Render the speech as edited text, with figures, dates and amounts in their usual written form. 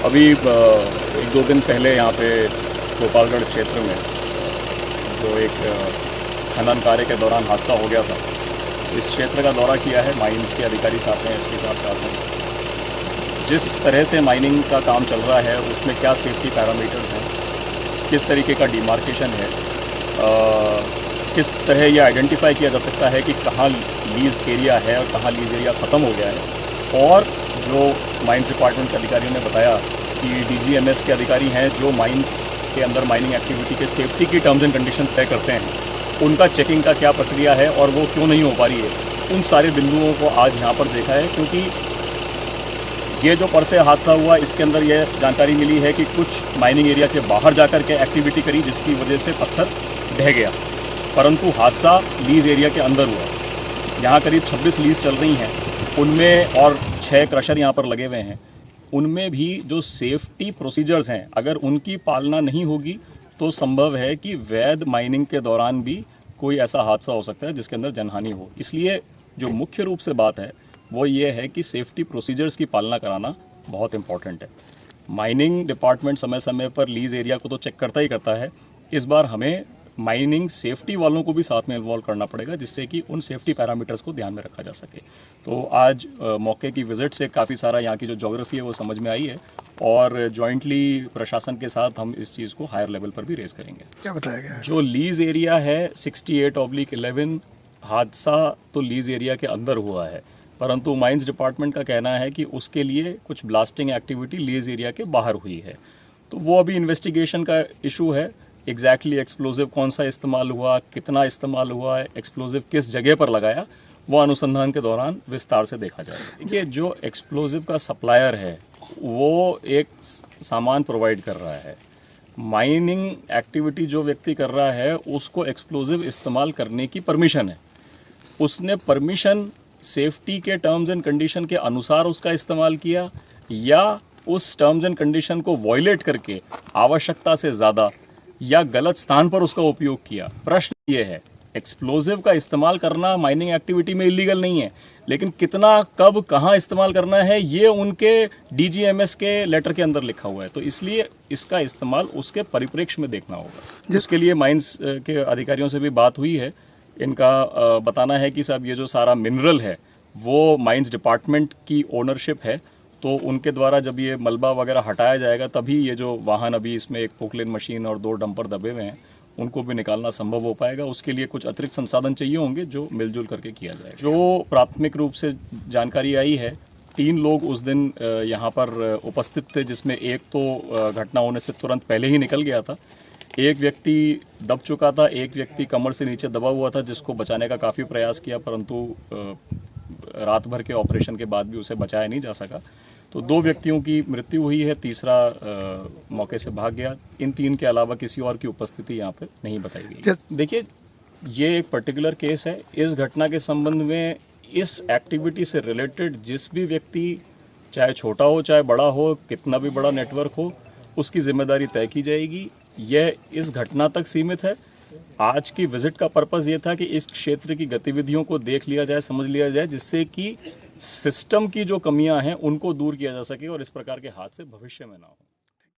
अभी एक दो दिन पहले यहाँ पे गोपालगढ़ क्षेत्र में जो एक खनन कार्य के दौरान हादसा हो गया था, इस क्षेत्र का दौरा किया है। माइंस के अधिकारी साथ हैं, एसपी साहब साथ हैं। जिस तरह से माइनिंग का काम चल रहा है उसमें क्या सेफ्टी पैरामीटर्स हैं, किस तरीके का डिमार्केशन है, किस तरह ये आइडेंटिफाई किया जा सकता है कि कहाँ लीज एरिया है और कहाँ लीज एरिया ख़त्म हो गया है। और जो माइंस डिपार्टमेंट के अधिकारियों ने बताया कि डीजीएमएस के अधिकारी हैं जो माइंस के अंदर माइनिंग एक्टिविटी के सेफ्टी की टर्म्स एंड कंडीशंस तय करते हैं, उनका चेकिंग का क्या प्रक्रिया है और वो क्यों नहीं हो पा रही है, उन सारे बिंदुओं को आज यहाँ पर देखा है। क्योंकि ये जो परसे हादसा हुआ इसके अंदर यह जानकारी मिली है कि कुछ माइनिंग एरिया के बाहर जाकर के एक्टिविटी करी जिसकी वजह से पत्थर ढह गया, परंतु हादसा लीज एरिया के अंदर हुआ। यहाँ करीब 26 लीज चल रही हैं, उनमें और 6 क्रशर यहाँ पर लगे हुए हैं। उनमें भी जो सेफ्टी प्रोसीजर्स हैं, अगर उनकी पालना नहीं होगी तो संभव है कि वैध माइनिंग के दौरान भी कोई ऐसा हादसा हो सकता है जिसके अंदर जनहानि हो। इसलिए जो मुख्य रूप से बात है वो ये है कि सेफ्टी प्रोसीजर्स की पालना कराना बहुत इंपॉर्टेंट है। माइनिंग डिपार्टमेंट समय समय पर लीज एरिया को तो चेक करता ही करता है। इस बार हमें माइनिंग सेफ्टी वालों को भी साथ में इन्वॉल्व करना पड़ेगा जिससे कि उन सेफ्टी पैरामीटर्स को ध्यान में रखा जा सके। तो आज मौके की विजिट से काफ़ी सारा यहाँ की जो ज्योग्राफी है वो समझ में आई है और जॉइंटली प्रशासन के साथ हम इस चीज़ को हायर लेवल पर भी रेस करेंगे। क्या बताया गया है? जो लीज एरिया है 68/11 हादसा तो लीज एरिया के अंदर हुआ है, परंतु माइंस डिपार्टमेंट का कहना है कि उसके लिए कुछ ब्लास्टिंग एक्टिविटी लीज एरिया के बाहर हुई है। तो वो अभी इन्वेस्टिगेशन का इशू है। एग्जैक्टली एक्सप्लोजिव कौन सा इस्तेमाल हुआ, कितना इस्तेमाल हुआ है, एक्सप्लोजिव किस जगह पर लगाया, वो अनुसंधान के दौरान विस्तार से देखा जाएगा। देखिए, जो एक्सप्लोजिव का सप्लायर है वो एक सामान प्रोवाइड कर रहा है। माइनिंग एक्टिविटी जो व्यक्ति कर रहा है उसको एक्सप्लोजिव इस्तेमाल करने की परमिशन है। उसने परमिशन सेफ्टी के टर्म्स एंड कंडीशन के अनुसार उसका इस्तेमाल किया या उस टर्म्स एंड कंडीशन को वॉयलेट करके आवश्यकता से ज़्यादा या गलत स्थान पर उसका उपयोग किया। प्रश्न ये है, एक्सप्लोजिव का इस्तेमाल करना माइनिंग एक्टिविटी में इलीगल नहीं है, लेकिन कितना, कब, कहाँ इस्तेमाल करना है ये उनके डीजीएमएस के लेटर के अंदर लिखा हुआ है। तो इसलिए इसका इस्तेमाल उसके परिप्रेक्ष्य में देखना होगा। जिसके लिए माइंस के अधिकारियों से भी बात हुई है। इनका बताना है कि साहब ये जो सारा मिनरल है वो माइंस डिपार्टमेंट की ओनरशिप है, तो उनके द्वारा जब ये मलबा वगैरह हटाया जाएगा तभी ये जो वाहन, अभी इसमें एक पोकलेन मशीन और 2 डंपर दबे हुए हैं, उनको भी निकालना संभव हो पाएगा। उसके लिए कुछ अतिरिक्त संसाधन चाहिए होंगे जो मिलजुल करके किया जाएगा। जो प्राथमिक रूप से जानकारी आई है, 3 लोग उस दिन यहाँ पर उपस्थित थे, जिसमें एक तो घटना होने से तुरंत पहले ही निकल गया था, एक व्यक्ति दब चुका था, एक व्यक्ति कमर से नीचे दबा हुआ था जिसको बचाने का काफ़ी प्रयास किया, परंतु रात भर के ऑपरेशन के बाद भी उसे बचाया नहीं जा सका। तो 2 व्यक्तियों की मृत्यु हुई है, तीसरा मौके से भाग गया। इन 3 के अलावा किसी और की उपस्थिति यहाँ पर नहीं बताई गई। देखिए, ये एक पर्टिकुलर केस है। इस घटना के संबंध में इस एक्टिविटी से रिलेटेड जिस भी व्यक्ति, चाहे छोटा हो चाहे बड़ा हो, कितना भी बड़ा नेटवर्क हो, उसकी जिम्मेदारी तय की जाएगी। यह इस घटना तक सीमित है। आज की विजिट का पर्पस ये था कि इस क्षेत्र की गतिविधियों को देख लिया जाए, समझ लिया जाए, जिससे कि सिस्टम की जो कमियां हैं उनको दूर किया जा सके और इस प्रकार के हादसे भविष्य में ना हो।